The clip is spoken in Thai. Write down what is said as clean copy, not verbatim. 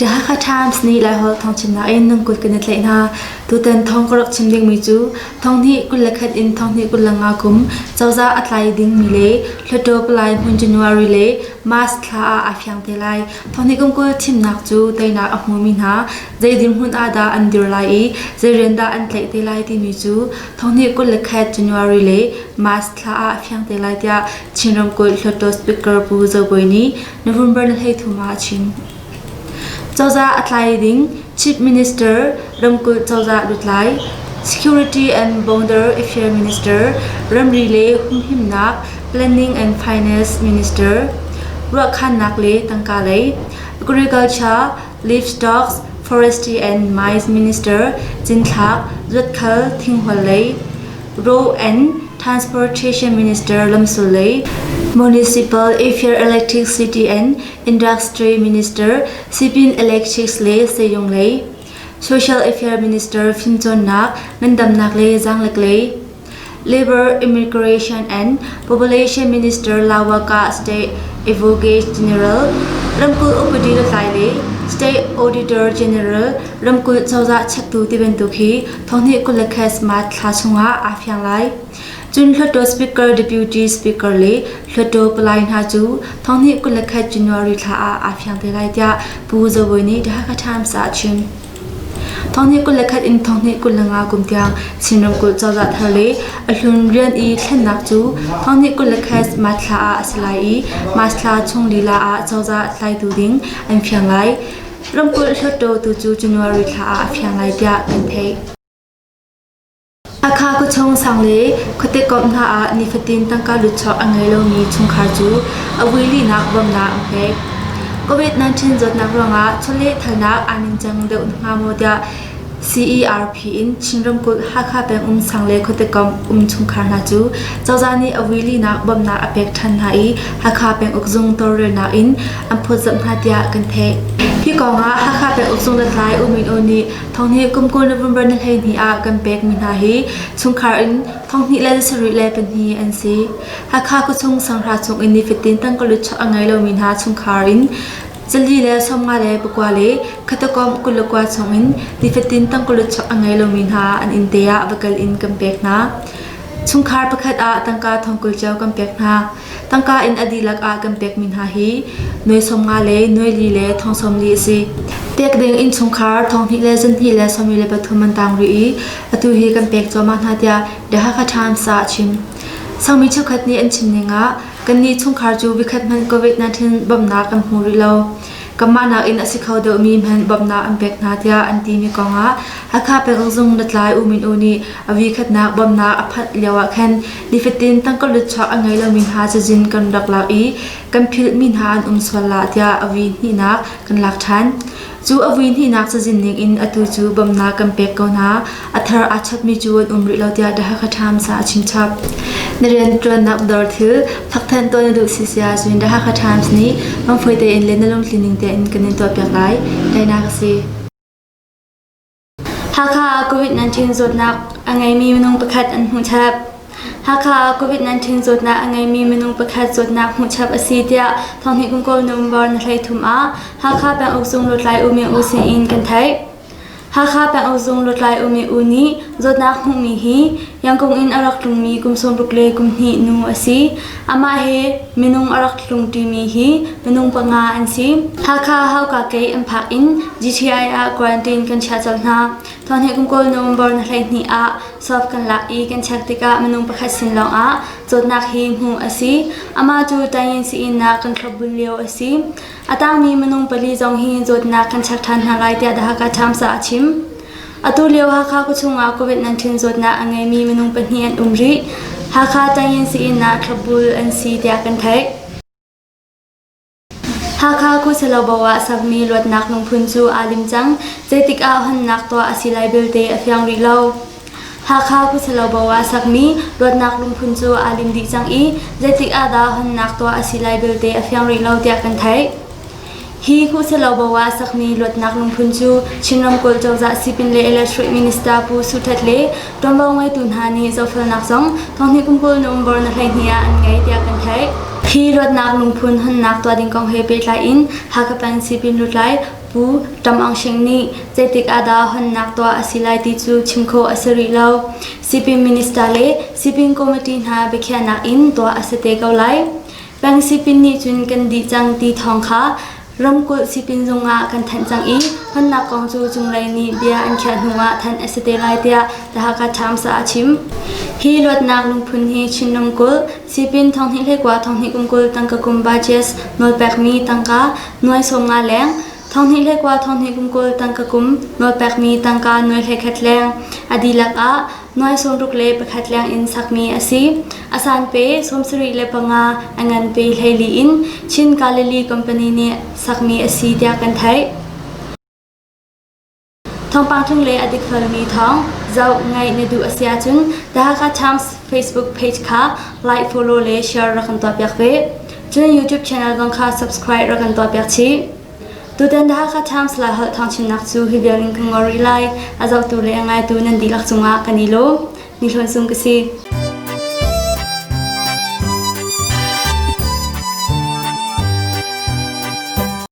เดี๋ยวข้าทามสนีไลฮอลทองชิมนาเอ็นนึงกุดกันในเลยนะตัวเต็นทองกรกชิมดิ่งมีจูทองที่กุลเล็กอินทองที่กุลลังอากุมเจ้าจ้าอัตไลดิ่งมีเล่เลโดปลายมุนจันวารีเล่มาสคลาอาฟยังเตไลทองที่กุมกุลชิมนักจูเตยนักอมมินหาใจดิมหุ่นอาดาอันดิรไลใจเรนดาอันเตยเตไลที่มีจูทองที่กุลเล็กจันวารีเล่มาสคลาอาฟยังเตไลที่ชินรำกุลเลโดสปิกเกอร์บูเซอร์บอยนี้นวมเบอร์นให้ทุมาชินเจ้าจ้าอัตไลดิ่ง Chief Minister รำกุลเจ้าจ้าดุดไล Security and Border Affairs Minister รำรีเล่หุ่นหิมนัก Planning and Finance Minister รักขันนักเล่ตั้งกาเล่ Agriculture Livestock Forestry and Mines Minister จินทักรัดเคิลทิ้งหัวเล่ Road and Transportation Minister ลำสุเล่ Municipal Affairs Electricity and Industry Minister สิบิน Electric เล่เซยงเล่ Social Affairs Minister ฟินจอนนักเงินดำนักเล่จังเล็กเล่ Labor Immigration and Population Minister ลาวากา State Advocate General รำกุลอุปดีลไลเล่ State Auditor General รำกุลเจ้าจ้าชักตูที่เป็นตุคีท้องที่กุลแคสมาทลาชงอาอาฟยังไลจุนเลโดสปีกเกอร์เดบิวตี้สปีกเกอร์เล่เลโดปลายนาจูท้องนี้กุลเขตจันวารีท่าอาฟยังเตไลเดียปูโซวันนี้ได้ข้าทามสาชิมท้องนี้กุลเขตอินท้องนี้กุลงากุมเตียงชินรำกุลเจ้าจัดทะเลอลุนเรียนอีเล่นนักจูท้องนี้กุลเขตมาท่าอาสไลมาสลาชงลีลาอาเจ้าจัดไลตูดิงอันเพียงไลรำกุลเลโดตูจูจันวารีท่าอาฟยังไลเดียเป็นเพอาคากุชงสังเลคติกอมนาอานิฟตินตั้งการลุชออังไงโลมีชงคาจูอวิลีนักบำนาอังเพกโควิด-19 จดนักรองอาชเลทนักอานินจังเดอุนงามโมเดีย CERP อินชินรำกุลฮักคาเป็นสังเลคติกอมชงคานาจูเจ้าจานีอวิลีนักบำนาอเปกทันไฮฮักคาเป็นอุกซุงตอร์เรนักอินอัมพจน์นาเดียกันเทพี่กองอาฮักคาเป็นอุกซุงดัดไลอุมินโอนีทองนี้กุมกุลนวมเบอร์นเฮนีอากันเปกมินาฮีชงคาอินทองนี้เลสริเลเป็นฮีอันซีฮักคากุชงสังราชงอินนิฟิตินตั้งกลุชอังไงโลมินาชงคาอินจลีเลสมงาเลปกวาเลคตกอมกุลกวาชงอินนิฟิตินตั้งกลุชอังไงโลมินาอันอินเดียบกัลอินกันเปกนาชงคาร์ประคัดอาตั้งกาทองกุลเจ้ากันเปกนาตั้งกาอินอดีลักอากันเปกมินาฮีหน่วยสมงาเลหน่วยลีเลทองสมลีซีเปียกเด้งอินชงคาร์ทองที่เลจันที่เลสมิเลปทุมันตังรีอตุฮีกันเปียกจอมานาเดียเดฮักทามสาชิมสังมิชขัดนี้อันชิมนิงะกันนี้ชงคาร์จูวิคัดมันโควิด-19บำนากันหูริโลกัมมานาอินอสิเขาเดอมีมันบำนาอันเปียกนาเดียอันตีมีกองะฮักคาเป็นกงดัดลายอุมินโอนีอวิคัดนาบำนาอภัดเลียวะแคนดิฟิตินตั้งก็ลุชอังไงเรามินหาจะจินกันดักลาอีกันพิลมินหาอันสวลาเดียอวินีนักกันหลักฐานจูอวินที่นักจะจินนิงอินอตูจูบำนากันเปียกกนาอัทราอาชัดมีจูนริเราเดียดะฮักทามสาชิมชับในเรียนตรวจนับดอร์ทิลพักแทนตัวในดูสิเสียจูนดะฮักทามสนี้มันเฟยเตอินเลนลงคลินิกเตอินกันในตัวเปียกไลได้นักสิฮักคาโควิด-19 จดนักอังไงมีมนุงประคัดอันหูชับฮักคาโควิด-19 จดนักอังไงมีมนุงประคัดจดนักหูชับอสีเดียทองที่กุมโกลนมบอลในทุมอาฮักคาเป็นอุกซุงลดไหลอุเมอุสิอินกันไทยฮักคาเป็นอุกซุงลดไหลอุเมอุนีจดนักหุมีฮียังคงอินอารักลุงมีกุมสมรุกเลกุมฮีนูอสีอามาเฮมนุงอารักลุงตีมีฮีมนุงปังอาอันซีฮักคาเฮากาเกยอัมพักอิน GTI อาควอนตินกันชาจัลนาทอนให้กุมโกลนมบอลในนี้อาสอบกันละอีกันชักติกามนุงประคัดสินลองอาจดนักฮีหูอสีอามาจูตายินซีอินนักกันครบบุญเลียวอสีอาตามีมนุงปลีจงฮีจดนักกันชักทันหาไรเดียดฮักกาทามสาชิมอตุเลียวฮักคากุชงอาโควิด-19 จดนักอังไงมีมนุงปนีอันริฮักคาตายินซีอินนักครบบุญอันซีเดียกันไทยฮักคาคุสลาบวะสักมีลวดนักลงพุนจูอาลิมจังเจติกอาหันนักตัวอสิไลเบลเตอฟยังริโลฮักคาคุสลาบวะสักมีลวดนักลงพุนจูอาลิมดิจังอีเจติกอาดาหันนักตัวอสิไลเบลเตอฟยังริโลเดียกันไทยฮีคุสลาบวะสักมีลวดนักลงพุนจูชินรำกุลเจ้าจะสิปินเลเอเลสทริกมินิสตาปูสุทัดเลตรงลงไว้ตุนหานีเจ้าเฟลนักซองทองที่กุมกุลนมบอลในเฮียอันไงเดียกันไทย hi rot nak lungphun han nak to ding kong he pe lai in hakapang sipin lut lai pu tam ang sheng ni jetik ada han nak to asilai ti chu chimkho asari law sipin minister le sipin committee na bekhya nak in to asate ko lai bang sipin ni chun kan di chang ti thong kha ramkul sipin zunga kan than chang i han nak kong chu chung lai ni bia an kha hunga than asate lai tia ta ka tham sa achim hi lot nak lungphun hi chinnom kul sipin thong hi le kwa thong hi kumkul tangka kumba ches nol pek mi tangka noi somnga leng thong hi le kwa thong hi kumkul tangka kum nol pek mi tangka noi he khat leng adilak a noi som ruk le pakhat leng in sakmi asi asan pe somsri le panga angan pe heli in chin kaleli company ni sakmi asi tia kan thai thong pang thung le adik farmi thong zau ngai ne du asia chun da ka Times Facebook page kha like follow le share rakan to pyak ve chun YouTube channel gong kha subscribe rakan to pyak chi tu den da ka Times la hal thong chin nak chu hi bearing ngori lai azau tu le ngai tu nan dilak chunga kanilo ni thon sum kasi